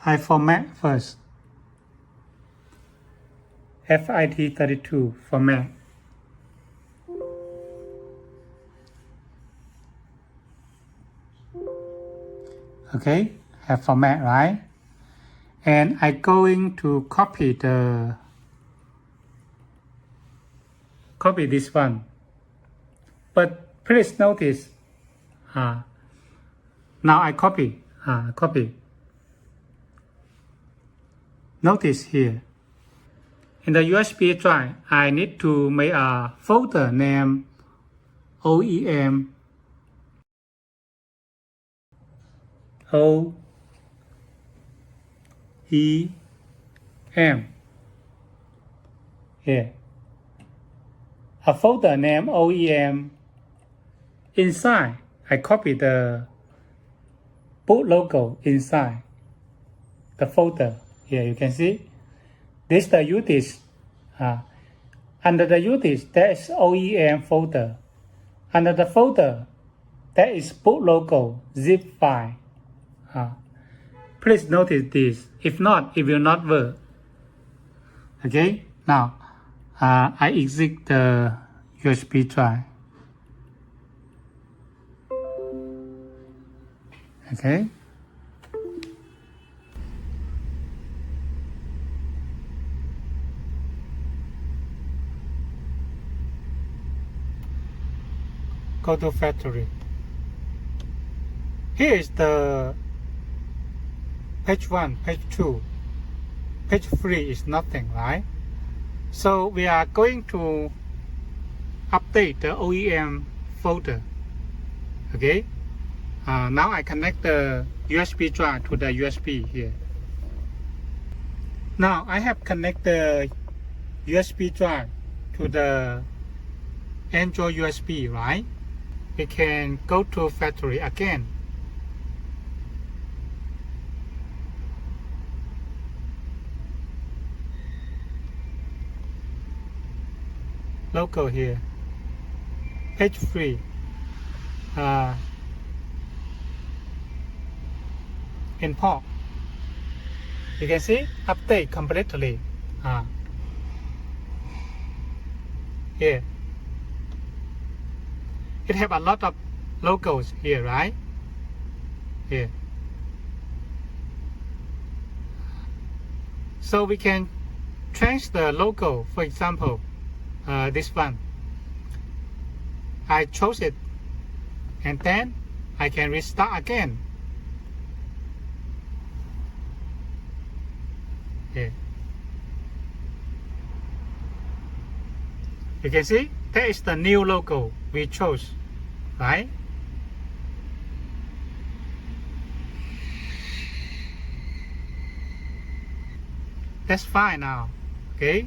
I format first. FIT32 format. Okay, have format, right? And I going to copy this one. But please notice, now I copy. Notice here. In the USB drive, I need to make a folder named OEM. Here. A folder named OEM. Inside, I copy the boot logo inside the folder. Here you can see. This is the UDIS. Under the UDIS, there is OEM folder. Under the folder, there is boot logo zip file. Please notice this. If not, it will not work. Okay. Now, I exit the USB drive. Okay. Go to factory. Here is the page 1, page 2. Page 3 is nothing, right? So we are going to update the OEM folder. Okay. Now I connect the USB drive to the USB here. Now I have connected the USB drive to the Android USB, right? We can go to factory again. Logo here. Page 3. Import. You can see update completely. Here. It have a lot of logos here, right? Here. So we can change the logo. For example, this one. I chose it, and then I can restart again. Here. You can see that is the new logo we chose, right? That's fine now. Okay.